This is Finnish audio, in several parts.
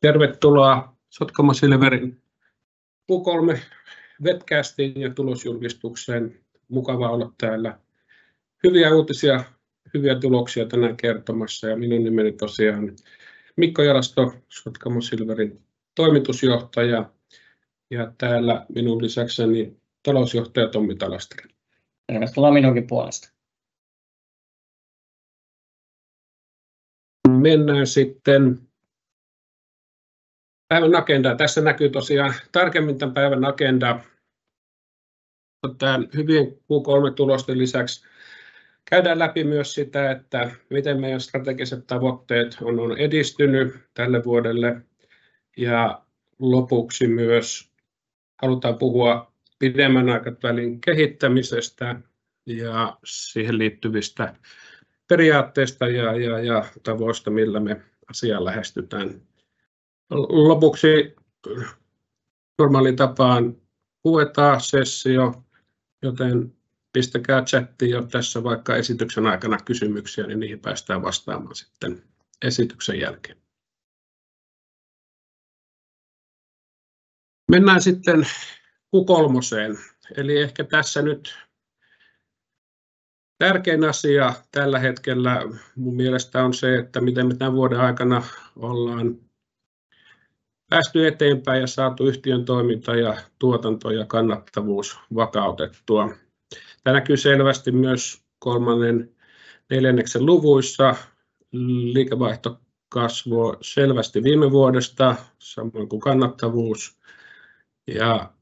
Tervetuloa Sotkamo Silverin Q3 webcastiin ja tulosjulkistukseen. Mukava olla täällä. Hyviä uutisia, hyviä tuloksia tänään kertomassa ja minun nimeni tosiaan Mikko Jalasto, Sotkamo Silverin toimitusjohtaja ja täällä minun lisäkseni talousjohtaja Tommi Talasteri. Tervetuloa minunkin puolesta. Mennään sitten päivän agendaa. Tässä näkyy tosiaan tarkemmin tämän päivän agenda. Tämän hyvien Q3-tulosten lisäksi käydään läpi myös sitä, että miten meidän strategiset tavoitteet on edistynyt tälle vuodelle. Ja lopuksi myös halutaan puhua pidemmän aikavälin kehittämisestä ja siihen liittyvistä periaatteista ja tavoista, millä me asiaa lähestytään. Lopuksi normaaliin tapaan Q&A-sessio, joten pistäkää chattiin jo tässä vaikka esityksen aikana kysymyksiä, niin niihin päästään vastaamaan sitten esityksen jälkeen. Mennään sitten Q3:een, eli ehkä tässä nyt tärkein asia tällä hetkellä mun mielestä on se, että miten me tämän vuoden aikana ollaan päästy eteenpäin ja saatu yhtiön toiminta ja tuotanto ja kannattavuus vakautettua. Tämä näkyy selvästi myös kolmannen neljänneksen luvuissa. Liikevaihto kasvoi selvästi viime vuodesta, samoin kuin kannattavuus. Ja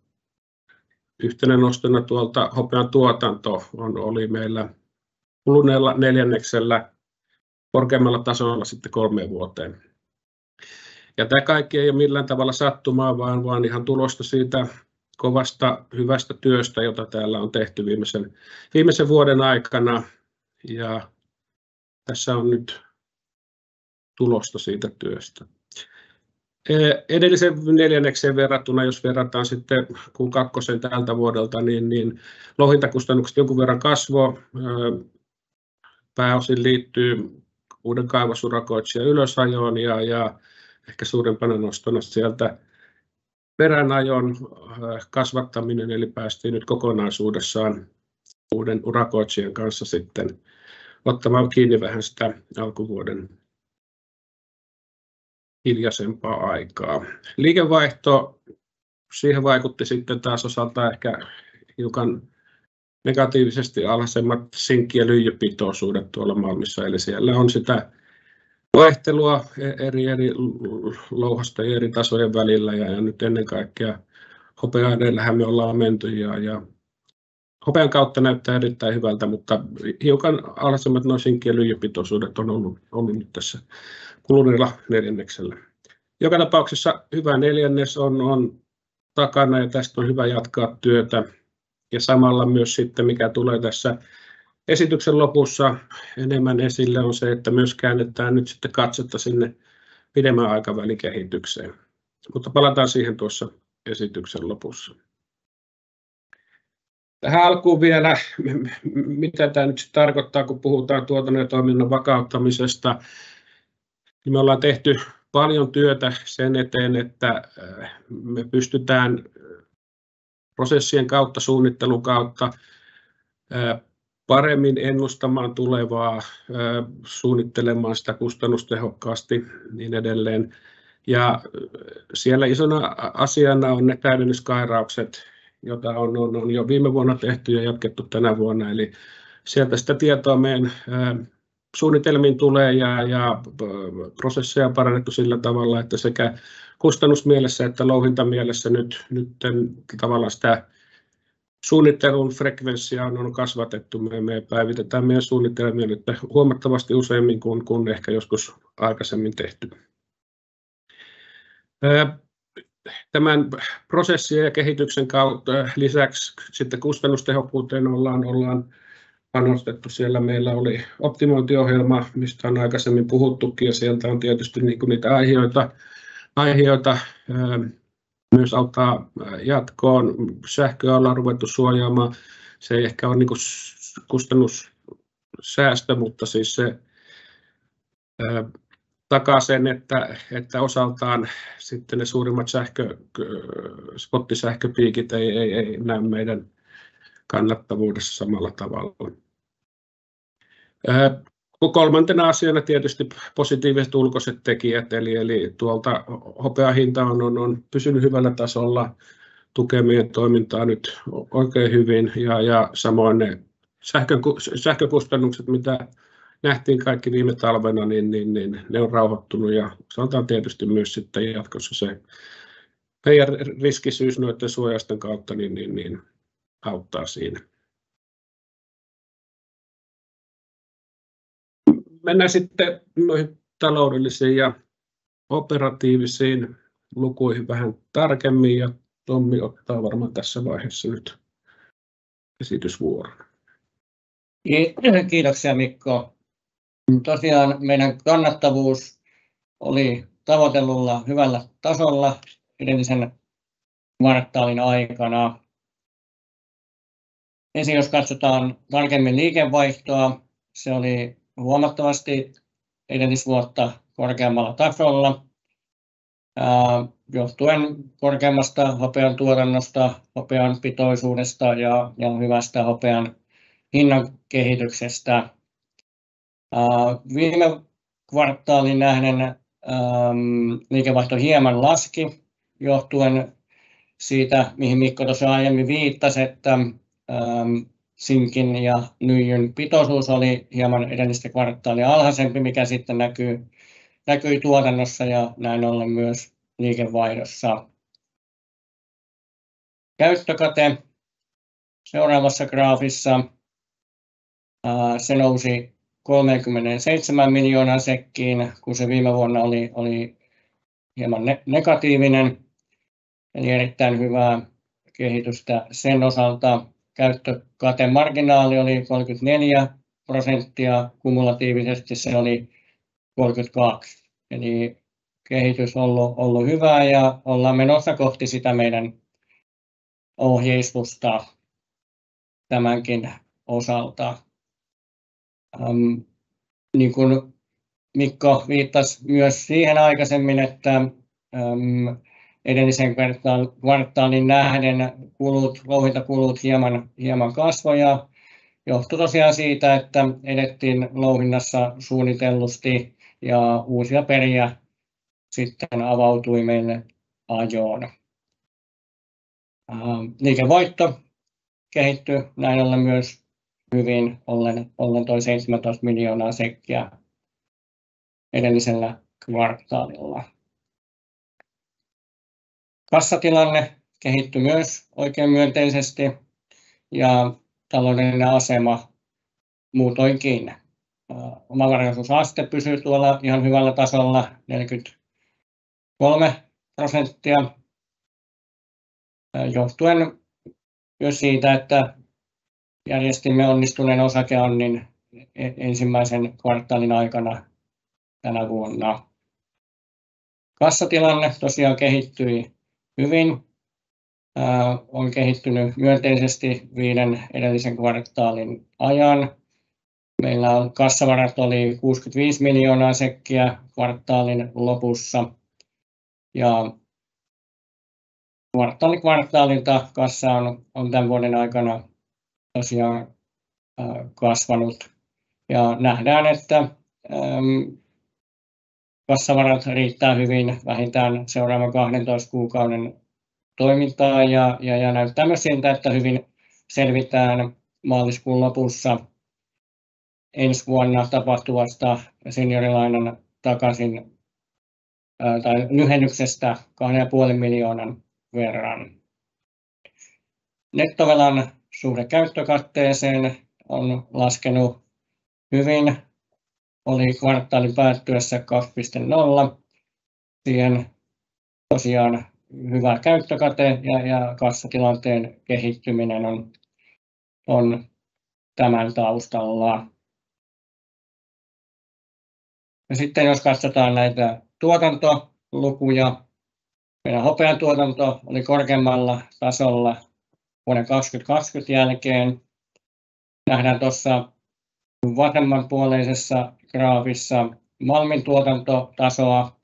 yhtenä nostona tuolta hopean tuotanto oli meillä kuluneella neljänneksellä korkeammalla tasolla sitten 3 vuoteen. Ja tämä kaikki ei ole millään tavalla sattumaa, vaan ihan tulosta siitä kovasta hyvästä työstä, jota täällä on tehty viimeisen vuoden aikana. Ja tässä on nyt tulosta siitä työstä. Edellisen neljännekseen verrattuna, jos verrataan sitten Q2 tältä vuodelta, niin louhintakustannukset jonkun verran kasvoi. Pääosin liittyy uuden kaivosurakoitsijan ylösajoon ja ehkä suurempana nostona sieltä peränajon kasvattaminen, eli päästiin nyt kokonaisuudessaan uuden urakoitsijan kanssa sitten ottamaan kiinni vähän sitä alkuvuoden hiljaisempaa aikaa. Liikevaihto, siihen vaikutti sitten taas osaltaan ehkä hiukan negatiivisesti alhaisemmat sinkki- ja lyijypitoisuudet tuolla Malmissa, eli siellä on sitä vaihtelua eri louhosta ja eri tasojen välillä ja nyt ennen kaikkea hopean edellähän me ollaan menty ja hopean kautta näyttää erittäin hyvältä, mutta hiukan alhaisemmat nuo sinkki- ja lyijypitoisuudet on ollut nyt tässä kuluneella neljänneksellä. Joka tapauksessa hyvä neljännes on takana ja tästä on hyvä jatkaa työtä ja samalla myös sitten mikä tulee tässä esityksen lopussa enemmän esille on se, että myös käännetään nyt sitten katsetta sinne pidemmän aikavälin kehitykseen. Mutta palataan siihen tuossa esityksen lopussa. Tähän alkuun vielä, mitä tämä nyt tarkoittaa, kun puhutaan tuotannon ja toiminnan vakauttamisesta. Me ollaan tehty paljon työtä sen eteen, että me pystytään prosessien kautta, suunnittelun kautta paremmin ennustamaan tulevaa, suunnittelemaan sitä kustannustehokkaasti niin edelleen. Ja siellä isona asiana on ne täydennyskairaukset, joita on jo viime vuonna tehty ja jatkettu tänä vuonna. Eli sieltä sitä tietoa meidän suunnitelmiin tulee ja prosesseja on parannettu sillä tavalla, että sekä kustannusmielessä että louhintamielessä nyt tavallaan sitä suunnittelun frekvenssia on kasvatettu. Me päivitetään meidän suunnitelmia nyt huomattavasti useammin kuin ehkä joskus aikaisemmin tehty. Tämän prosessien ja kehityksen kautta lisäksi sitten kustannustehokkuuteen ollaan panostettu. Siellä meillä oli optimointiohjelma, mistä on aikaisemmin puhuttukin ja sieltä on tietysti niitä aiheita myös auttaa jatkoon. Sähköä ollaan ruvettu suojaamaan. Se ei ehkä ole kustannussäästö, mutta siis se takaa sen, että osaltaan sitten ne suurimmat spottisähköpiikit ei näy meidän kannattavuudessa samalla tavalla. Kolmantena asiana tietysti positiiviset ulkoiset tekijät, eli tuolta hopean hinta on pysynyt hyvällä tasolla, tukee meidän toimintaa nyt oikein hyvin, ja samoin ne sähkökustannukset, mitä nähtiin kaikki viime talvena, niin ne on rauhoittunut, ja sanotaan tietysti myös sitten jatkossa se meidän riskisyys noiden suojausten kautta niin auttaa siinä. Mennään sitten noihin taloudellisiin ja operatiivisiin lukuihin vähän tarkemmin, ja Tommi ottaa varmaan tässä vaiheessa nyt esitysvuoron. Kiitoksia Mikko. Tosiaan meidän kannattavuus oli tavoitellulla hyvällä tasolla edellisen kvartaalin aikana. Ensin jos katsotaan tarkemmin liikevaihtoa, se oli huomattavasti edellisvuotta korkeammalla tasolla johtuen korkeammasta hopean tuotannosta, hopean pitoisuudesta ja hyvästä hopean hinnan kehityksestä. Viime kvartaalin nähden liikevaihto hieman laski johtuen siitä, mihin Mikko tuossa aiemmin viittasi, että sinkin ja lyijyn pitoisuus oli hieman edellistä kvartaalia alhaisempi, mikä sitten näkyi tuotannossa ja näin ollen myös liikevaihdossa. Käyttökate seuraavassa graafissa, se nousi 37 miljoonaa sekkiin, kun se viime vuonna oli hieman negatiivinen, eli erittäin hyvää kehitystä sen osalta. Käyttökatemarginaali oli 34%, kumulatiivisesti se oli 32%, eli kehitys on ollut hyvää ja ollaan menossa kohti sitä meidän ohjeistusta tämänkin osalta. Niin kuin Mikko viittasi myös siihen aikaisemmin, että edellisen kvartaalin nähden louhintakulut hieman kasvoja. Johtui tosiaan siitä, että edettiin louhinnassa suunnitellusti ja uusia periä sitten avautui meille ajoon. Liikevoitto kehittyi näin ollen myös hyvin, ollen toi 17 miljoonaa sekkiä edellisellä kvartaalilla. Kassatilanne kehittyi myös oikein myönteisesti ja taloudellinen asema muutoinkin. Omavaraisuusaste pysyy tuolla ihan hyvällä tasolla 43%, johtuen myös siitä, että järjestimme onnistuneen osakeannin ensimmäisen kvartaalin aikana tänä vuonna. Kassatilanne tosiaan kehittyi hyvin, on kehittynyt myönteisesti 5 edellisen kvartaalin ajan. Meillä on kassavarat oli 65 miljoonaa sekkiä kvartaalin lopussa ja kvartaalilta kassa on tämän vuoden aikana tosiaan kasvanut ja nähdään, että kassavarat riittää hyvin vähintään seuraavan 12 kuukauden toimintaa ja näyttää myös siltä, että hyvin selvitään maaliskuun lopussa ensi vuonna tapahtuvasta seniorilainan takaisin tai lyhennyksestä 2,5 miljoonan verran. Nettovelan suhde käyttökatteeseen on laskenut hyvin. Oli kvartaalin päättyessä 2,0. Siihen tosiaan hyvä käyttökate ja kassatilanteen kehittyminen on tämän taustalla. Ja sitten jos katsotaan näitä tuotantolukuja, meidän hopean tuotanto oli korkeammalla tasolla vuoden 2020 jälkeen. Nähdään tuossa vasemmanpuoleisessa graafissa malmintuotantotasoa.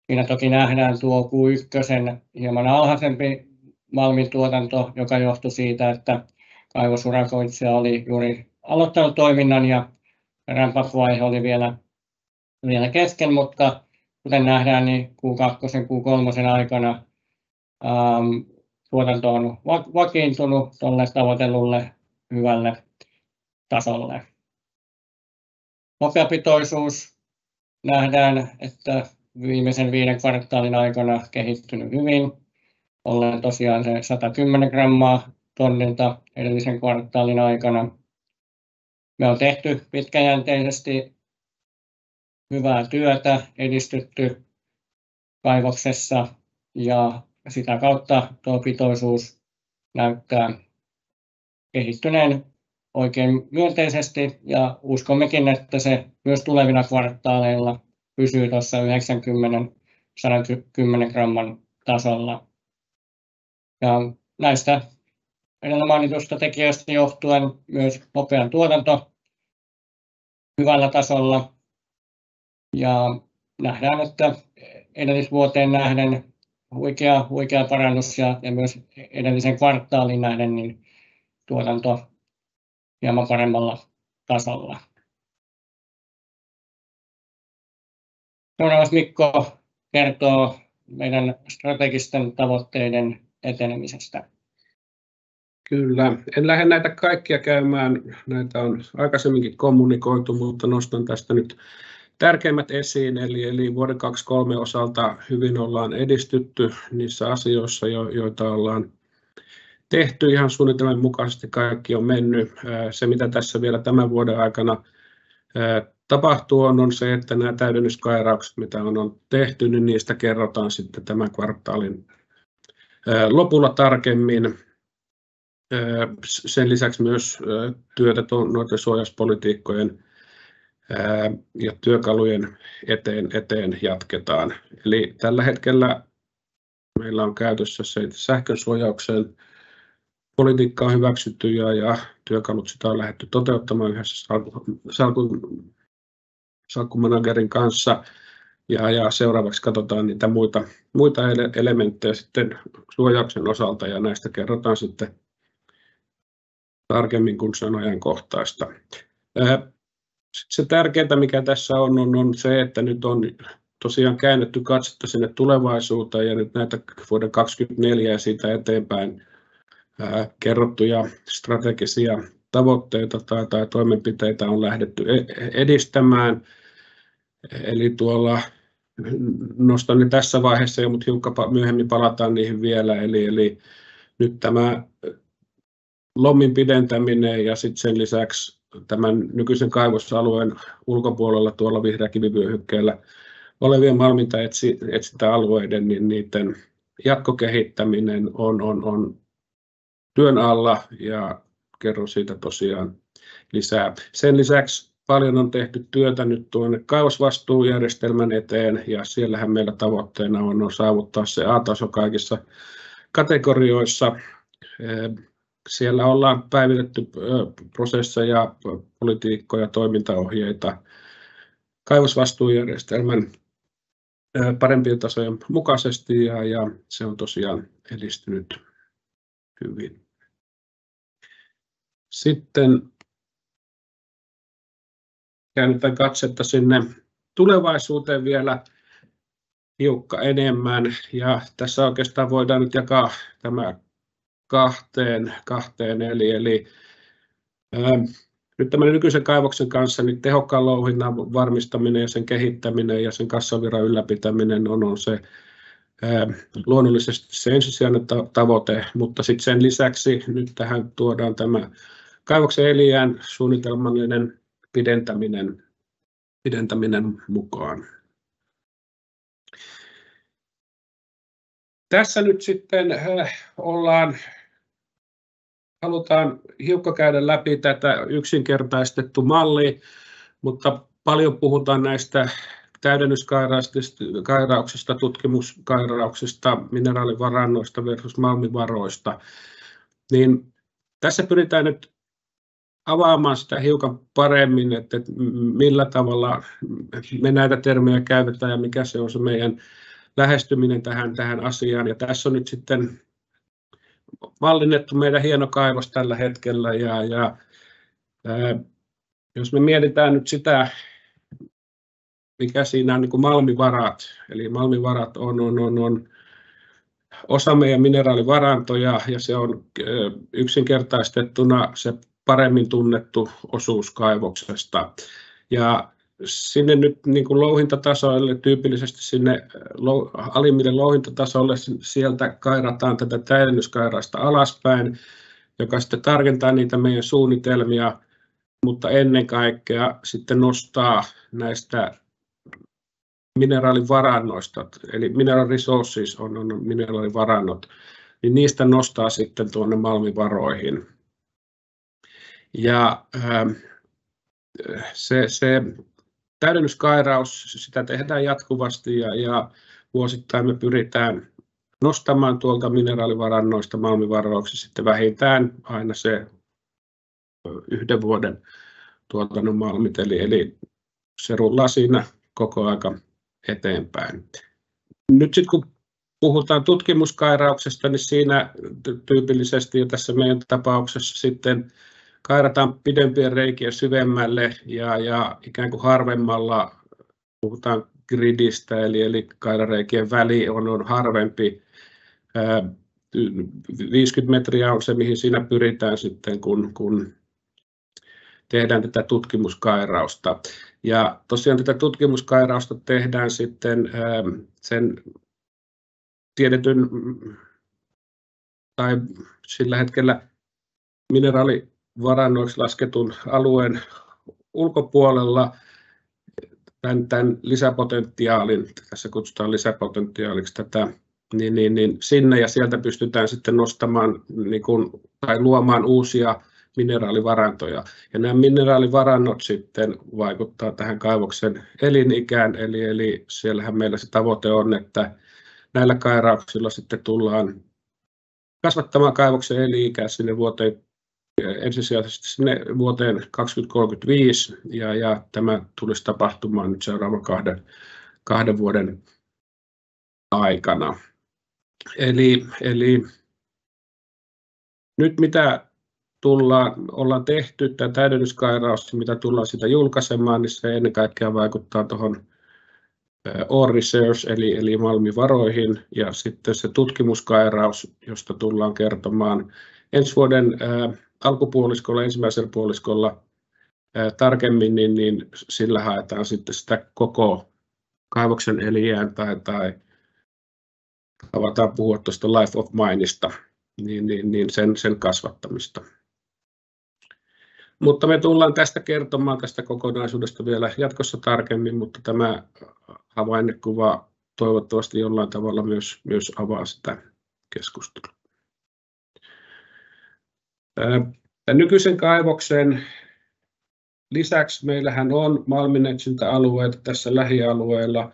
Siinä toki nähdään tuo Q1 hieman alhaisempi malmintuotanto, joka johtui siitä, että kaivosurakoitsija oli juuri aloittanut toiminnan ja ramp-up-vaihe oli vielä kesken, mutta kuten nähdään, niin Q2 ja Q3 aikana tuotanto on vakiintunut tuolle tavoitellulle hyvälle tasolle. Hopeapitoisuus nähdään, että viimeisen 5 kvartaalin aikana kehittynyt hyvin, ollen tosiaan se 110 grammaa tonnilta edellisen kvartaalin aikana. Me on tehty pitkäjänteisesti hyvää työtä, edistytty kaivoksessa ja sitä kautta tuo pitoisuus näyttää kehittyneen oikein myönteisesti ja uskommekin, että se myös tulevina kvartaaleilla pysyy tuossa 90-110 gramman tasolla. Ja näistä edellä mainitusta tekijöistä johtuen myös hopean tuotanto hyvällä tasolla. Ja nähdään, että edellisvuoteen nähden huikea parannus ja myös edellisen kvartaaliin nähden niin tuotanto hieman paremmalla tasolla. Seuraavaksi Mikko kertoo meidän strategisten tavoitteiden etenemisestä. Kyllä, en lähde näitä kaikkia käymään, näitä on aikaisemminkin kommunikoitu, mutta nostan tästä nyt tärkeimmät esiin, eli vuoden 2023 osalta hyvin ollaan edistytty niissä asioissa, joita ollaan tehty ihan suunnitelman mukaisesti, kaikki on mennyt. Se, mitä tässä vielä tämän vuoden aikana tapahtuu, on se, että nämä täydennyskairaukset, mitä on tehty, niin niistä kerrotaan sitten tämän kvartaalin lopulla tarkemmin. Sen lisäksi myös työtä noiden suojauspolitiikkojen ja työkalujen eteen jatketaan. Eli tällä hetkellä meillä on käytössä se, että sähkönsuojauksen politiikka on hyväksytty ja työkalut sitä on lähdetty toteuttamaan yhdessä salkkumanagerin kanssa. Ja seuraavaksi katsotaan niitä muita elementtejä sitten suojauksen osalta ja näistä kerrotaan sitten tarkemmin, kun se on ajankohtaista. Se tärkeintä, mikä tässä on se, että nyt on tosiaan käännetty katsetta sinne tulevaisuuteen ja nyt näitä vuoden 2024 ja siitä eteenpäin kerrottuja strategisia tavoitteita tai toimenpiteitä on lähdetty edistämään. Eli tuolla nostan ne tässä vaiheessa, mutta hiukan myöhemmin palataan niihin vielä. Eli nyt tämä lommin pidentäminen ja sitten sen lisäksi tämän nykyisen kaivosalueen ulkopuolella tuolla vihreäkivivyöhykkeellä olevien malmintaetsintäalueiden, niin niiden jatkokehittäminen on työn alla ja kerron siitä tosiaan lisää. Sen lisäksi paljon on tehty työtä nyt tuonne kaivosvastuujärjestelmän eteen ja siellähän meillä tavoitteena on saavuttaa se A-taso kaikissa kategorioissa. Siellä ollaan päivitetty prosesseja, politiikkoja, toimintaohjeita kaivosvastuujärjestelmän parempien tasojen mukaisesti ja se on tosiaan edistynyt hyvin. Sitten käännetään katsetta sinne tulevaisuuteen vielä hiukka enemmän ja tässä oikeastaan voidaan nyt jakaa tämä kahteen eli nyt tämän nykyisen kaivoksen kanssa niin tehokkaan louhinnan varmistaminen ja sen kehittäminen ja sen kassavirran ylläpitäminen on se luonnollisesti se ensisijainen tavoite, mutta sitten sen lisäksi nyt tähän tuodaan tämä kaivoksen eliniän suunnitelmallinen pidentäminen mukaan. Tässä nyt sitten halutaan hiukan käydä läpi tätä yksinkertaistettu mallia, mutta paljon puhutaan näistä täydennyskairauksista, tutkimuskairauksista, mineraalivarannoista versus malmivaroista. Niin tässä pyritään nyt avaamaan sitä hiukan paremmin, että millä tavalla me näitä termejä käytetään ja mikä se on se meidän lähestyminen tähän asiaan. Ja tässä on nyt sitten mallinnettu meidän hieno kaivos tällä hetkellä ja jos me mietitään nyt sitä, mikä siinä on niin kuin malmivarat, eli malmivarat on osa meidän mineraalivarantoja ja se on yksinkertaistettuna se paremmin tunnettu osuus kaivoksesta. Ja sinne nyt niin kuin louhintatasoille, tyypillisesti sinne alimmille louhintatasolle, sieltä kairataan tätä täydennyskairausta alaspäin, joka sitten tarkentaa niitä meidän suunnitelmia, mutta ennen kaikkea sitten nostaa näistä mineraalivarannoista, eli mineral resources on mineraalivarannot, niin niistä nostaa sitten tuonne malmivaroihin. Ja se täydennyskairaus, sitä tehdään jatkuvasti ja vuosittain me pyritään nostamaan tuolta mineraalivarannoista malmivaroiksi sitten vähintään aina se 1 vuoden tuotannon malmit, eli se rullaa siinä koko aika eteenpäin. Nyt sitten kun puhutaan tutkimuskairauksesta, niin siinä tyypillisesti ja tässä meidän tapauksessa sitten kairataan pidempien reikien syvemmälle ja ikään kuin harvemmalla, puhutaan gridistä, eli kairareikien väli on harvempi. 50 metriä on se, mihin siinä pyritään sitten, kun tehdään tätä tutkimuskairausta. Ja tosiaan tätä tutkimuskairausta tehdään sitten sen tiedetyn tai sillä hetkellä mineraalivarannoiksi lasketun alueen ulkopuolella tämän lisäpotentiaalin, tässä kutsutaan lisäpotentiaaliksi tätä, niin sinne ja sieltä pystytään sitten nostamaan tai luomaan uusia mineraalivarantoja. Ja nämä mineraalivarannot sitten vaikuttaa tähän kaivoksen elinikään, eli siellähän meillä se tavoite on, että näillä kairauksilla sitten tullaan kasvattamaan kaivoksen elinikä sinne ensisijaisesti sinne vuoteen 2035 ja tämä tulisi tapahtumaan nyt seuraavan kahden vuoden aikana. Eli nyt mitä ollaan tehty, tämä täydennyskairaus, mitä tullaan sitä julkaisemaan, niin se ennen kaikkea vaikuttaa tuohon ore reserves eli malmivaroihin ja sitten se tutkimuskairaus, josta tullaan kertomaan ensi vuoden alkupuoliskolla, ensimmäisellä puoliskolla tarkemmin, niin sillä haetaan sitten sitä koko kaivoksen eliniän tai avataan puhua tuosta life of mineista, niin sen kasvattamista. Mutta me tullaan tästä kertomaan tästä kokonaisuudesta vielä jatkossa tarkemmin, mutta tämä havainnekuva toivottavasti jollain tavalla myös avaa sitä keskustelua. Tämän nykyisen kaivoksen lisäksi meillähän on malminetsintäalueita tässä lähialueella.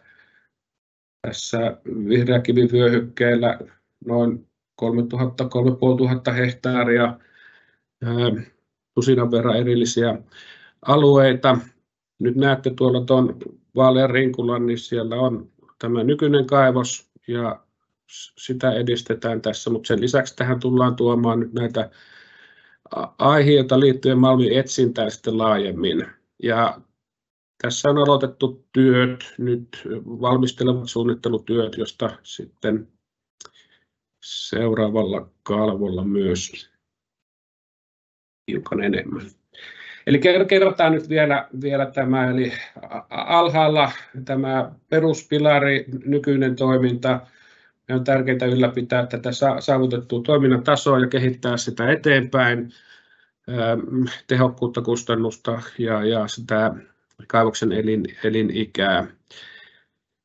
Tässä vihreäkivivyöhykkeellä noin 3500 hehtaaria, tusinan verran erillisiä alueita. Nyt näette tuolla tuon vaalean rinkulan, niin siellä on tämä nykyinen kaivos ja sitä edistetään tässä, mutta sen lisäksi tähän tullaan tuomaan nyt näitä aiheita liittyen malmin etsintään sitten laajemmin. Ja tässä on aloitettu työt, nyt valmistelevat suunnittelutyöt, josta sitten seuraavalla kalvolla myös hiukan enemmän. Eli kerrotaan nyt vielä tämä, eli alhaalla tämä peruspilari, nykyinen toiminta. On tärkeää ylläpitää tätä saavutettua toiminnan tasoa ja kehittää sitä eteenpäin, tehokkuutta, kustannusta ja sitä kaivoksen elinikää.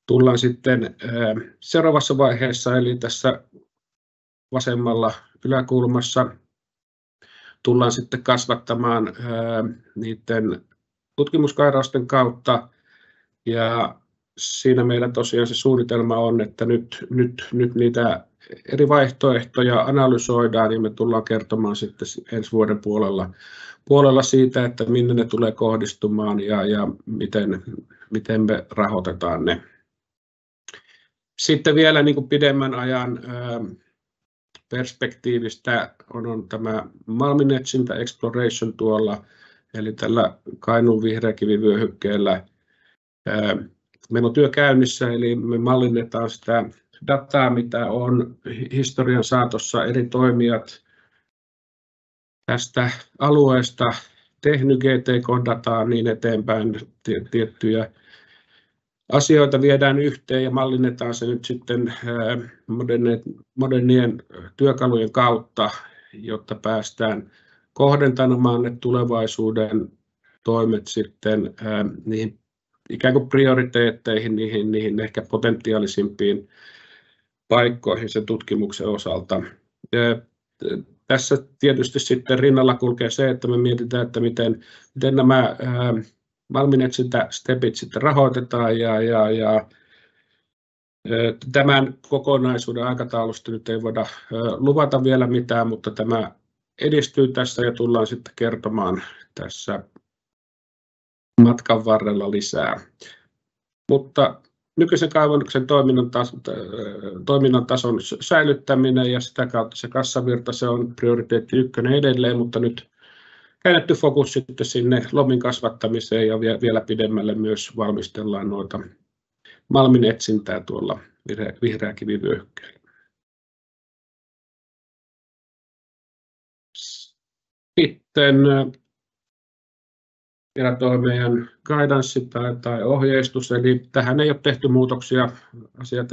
Tullaan sitten seuraavassa vaiheessa, eli tässä vasemmalla yläkulmassa, tullaan sitten kasvattamaan niiden tutkimuskairausten kautta ja siinä meillä tosiaan se suunnitelma on, että nyt niitä eri vaihtoehtoja analysoidaan ja me tullaan kertomaan sitten ensi vuoden puolella puolella siitä, että minne ne tulee kohdistumaan ja miten me rahoitetaan ne. Sitten vielä niin kuin pidemmän ajan perspektiivistä on tämä malminetsintä exploration tuolla, eli tällä Kainuun vihreäkivivyöhykkeellä. Meillä on työ käynnissä, eli me mallinnetaan sitä dataa, mitä on historian saatossa eri toimijat tästä alueesta tehnyt, GTK-dataa niin eteenpäin, tiettyjä asioita viedään yhteen ja mallinnetaan se nyt sitten modernien työkalujen kautta, jotta päästään kohdentamaan ne tulevaisuuden toimet sitten niihin ikään kuin prioriteetteihin, niihin ehkä potentiaalisimpiin paikkoihin sen tutkimuksen osalta. Tässä tietysti sitten rinnalla kulkee se, että me mietitään, että miten nämä malminetsintästepit sitten rahoitetaan ja tämän kokonaisuuden aikataulusta nyt ei voida luvata vielä mitään, mutta tämä edistyy tässä ja tullaan sitten kertomaan tässä matkan varrella lisää. Mutta nykyisen kaivannuksen toiminnan tason säilyttäminen ja sitä kautta se kassavirta, se on prioriteetti 1 edelleen, mutta nyt käännetty fokus sitten sinne lomin kasvattamiseen ja vielä pidemmälle myös valmistellaan noita malmin etsintää tuolla vihreäkivivyöhykkeellä. Sitten vielä tuo meidän guidance tai ohjeistus, eli tähän ei ole tehty muutoksia, asiat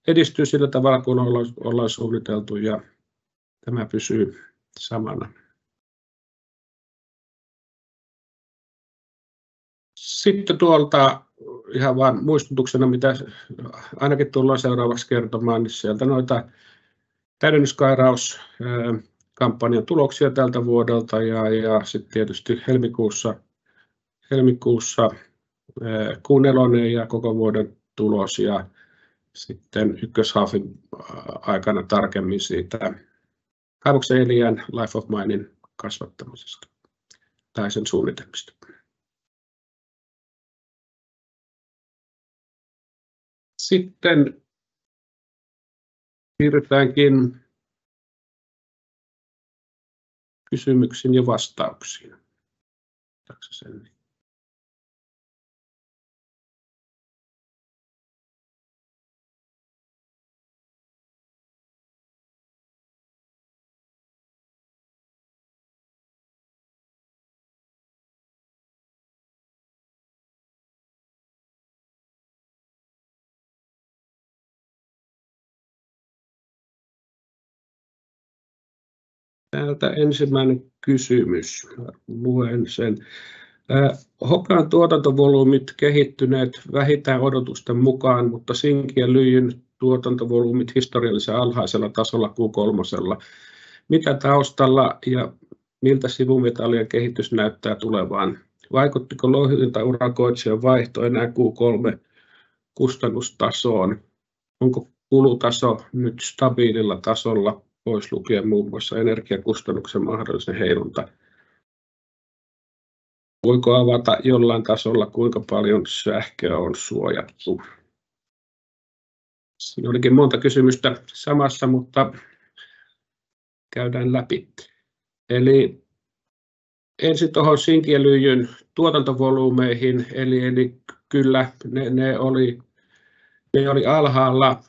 edistyy sillä tavalla, kun ollaan suunniteltu ja tämä pysyy samana. Sitten tuolta ihan vain muistutuksena, mitä ainakin tullaan seuraavaksi kertomaan, niin sieltä noita täydennyskairauskampanjan tuloksia tältä vuodelta ja sitten tietysti helmikuussa Q4 ja koko vuoden tulos ja sitten ykköshaafin aikana tarkemmin siitä kaivoksen eliän Life of Minein kasvattamisesta tai sen suunnitelmista. Sitten siirrytäänkin kysymyksiin ja vastauksiin. Täältä ensimmäinen kysymys. Luen sen. Hopean tuotantovolyymit kehittyneet vähintään odotusten mukaan, mutta sinkin ja lyijyn tuotantovolyymit historiallisen alhaisella tasolla Q3. Mitä taustalla ja miltä sivumetallien kehitys näyttää tulevaan? Vaikuttiko louhintaurakoitsijan vaihto enää Q3 kustannustasoon? Onko kulutaso nyt stabiililla tasolla, pois lukien muun muassa energiakustannuksen mahdollisen heilunta? Voiko avata jollain tasolla, kuinka paljon sähköä on suojattu? Siinä olikin monta kysymystä samassa, mutta käydään läpi. Eli ensin tuohon sinkin ja lyijyn tuotantovolyymeihin, eli kyllä ne oli alhaalla.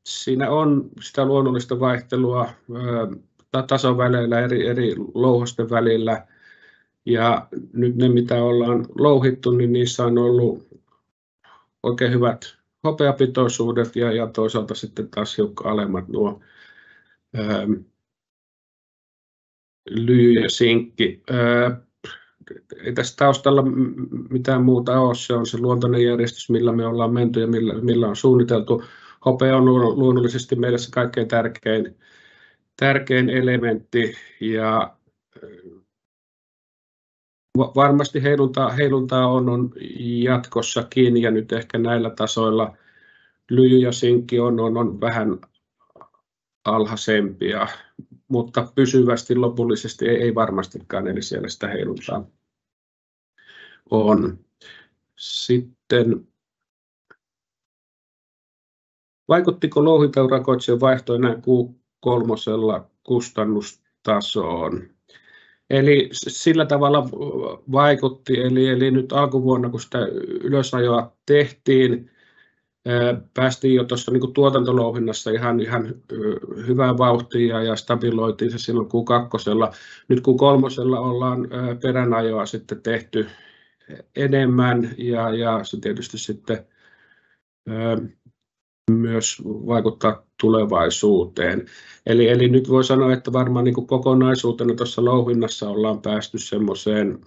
Siinä on sitä luonnollista vaihtelua tason väleillä eri louhosten välillä. Ja nyt ne, mitä ollaan louhittu, niin niissä on ollut oikein hyvät hopeapitoisuudet ja toisaalta sitten taas hiukan alemmat nuo lyijy ja sinkki. Ei tässä taustalla mitään muuta ole, se on se luontainen järjestys, millä me ollaan menty ja millä on suunniteltu. Hopea on luonnollisesti meille se kaikkein tärkein elementti ja varmasti heiluntaa on jatkossakin ja nyt ehkä näillä tasoilla lyijy ja sinkki on vähän alhaisempia. mutta pysyvästi lopullisesti ei varmastikaan, eli siellä sitä heiluntaa on. Sitten vaikuttiko louhintaurakoitsijan vaihto enää Q3 kustannustasoon? Eli sillä tavalla vaikutti, eli nyt alkuvuonna kun sitä ylösajoa tehtiin, päästiin jo tuossa niin kuin tuotantolouhinnassa ihan hyvään vauhtiin ja stabiloitiin se silloin Q2. Nyt Q3 ollaan peränajoa sitten tehty enemmän ja se tietysti sitten myös vaikuttaa tulevaisuuteen. Eli nyt voi sanoa, että varmaan niin kuin kokonaisuutena tuossa louhinnassa ollaan päästy semmoiseen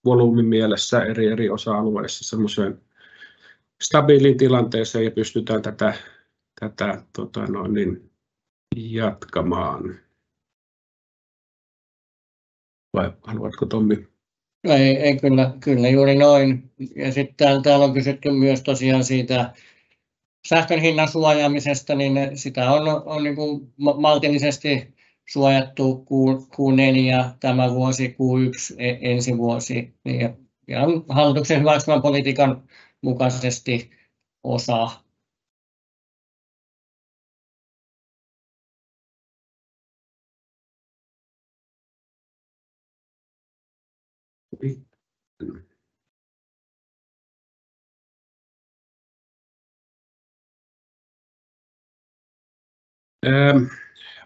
volyymimielessä eri osa-alueissa semmoiseen stabiiliin tilanteeseen ja pystytään tätä jatkamaan. Vai haluatko Tommi? Ei kyllä juuri noin. Ja sitten täällä on kysytty myös tosiaan siitä sähkön hinnan suojaamisesta, niin sitä on niin kuin maltillisesti suojattu Q4 tämä vuosi, Q1 ensi vuosi. Ja hallituksen hyväksymän politiikan mukaisesti osa.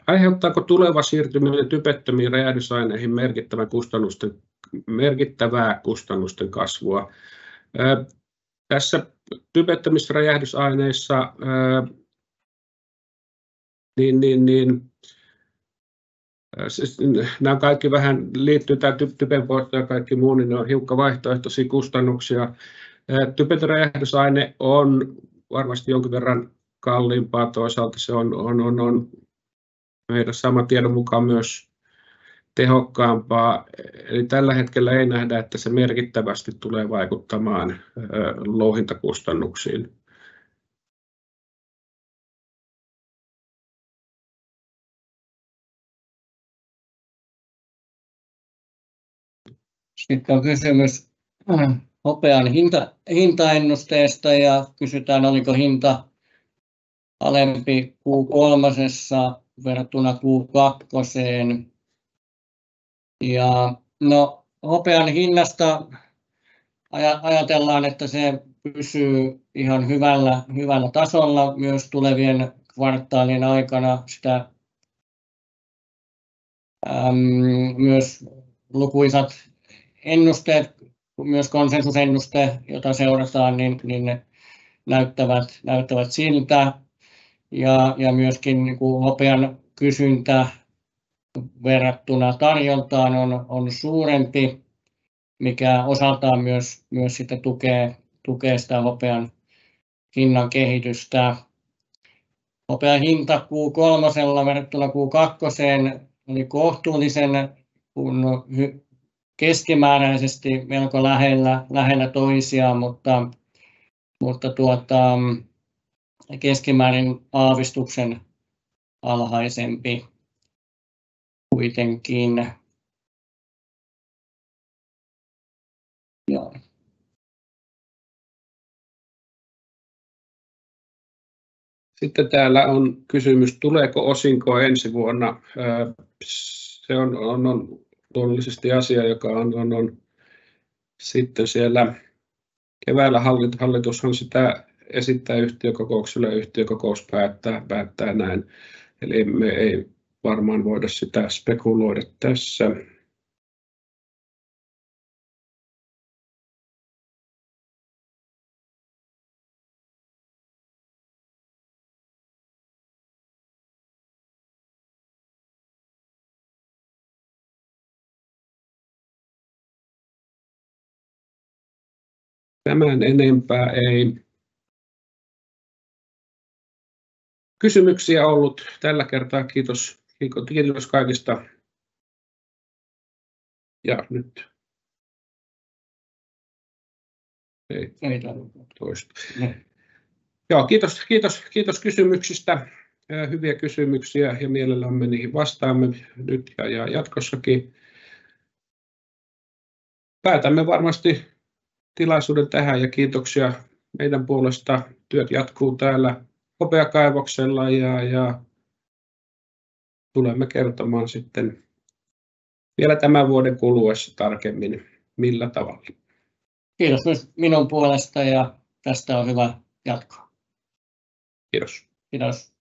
Aiheuttaako tuleva siirtyminen typettömiin räjähdysaineihin merkittävää kustannusten kasvua? Tässä typettömissä räjähdysaineissa nämä kaikki vähän liittyy, tämä typenpoisto ja kaikki muu, niin ne on hiukka vaihtoehtoisia kustannuksia. Typetön räjähdysaine on varmasti jonkin verran kalliimpaa, toisaalta se on meidän saman tiedon mukaan myös tehokkaampaa. Eli tällä hetkellä ei nähdä, että se merkittävästi tulee vaikuttamaan louhintakustannuksiin. Sitten on kysymys hopean hintaennusteesta ja kysytään, oliko hinta alempi Q3 verrattuna Q2. Ja no, hopean hinnasta ajatellaan, että se pysyy ihan hyvällä tasolla myös tulevien kvartaalien aikana. Sitä myös lukuisat ennusteet, myös konsensusennuste, jota seurataan, niin ne näyttävät siltä. Ja myöskin niin kuin hopean kysyntä verrattuna tarjontaan on suurempi, mikä osaltaan myös sitten tukee sitä hopean hinnan kehitystä. Hopean hinta Q3 verrattuna Q2 oli kohtuullisen keskimääräisesti melko lähellä toisiaan, mutta keskimäärin aavistuksen alhaisempi kuitenkin. Joo. Sitten täällä on kysymys, tuleeko osinkoa ensi vuonna? Se on luonnollisesti asia, joka on sitten siellä keväällä hallitushan sitä esittää yhtiökokoukselle ja yhtiökokous päättää näin. Eli me ei varmaan voida sitä spekuloida tässä. Tämän enempää ei kysymyksiä ollut tällä kertaa. Kiitos kaikista. Ja nyt ei toista. Joo, kiitos kysymyksistä. hyviä kysymyksiä ja mielellämme niihin vastaamme nyt ja jatkossakin. Päätämme varmasti tilaisuuden tähän ja kiitoksia meidän puolesta. Työt jatkuu täällä hopeakaivoksella ja tulemme kertomaan sitten vielä tämän vuoden kuluessa tarkemmin, millä tavalla. Kiitos myös minun puolesta ja tästä on hyvä jatkaa. Kiitos. Kiitos.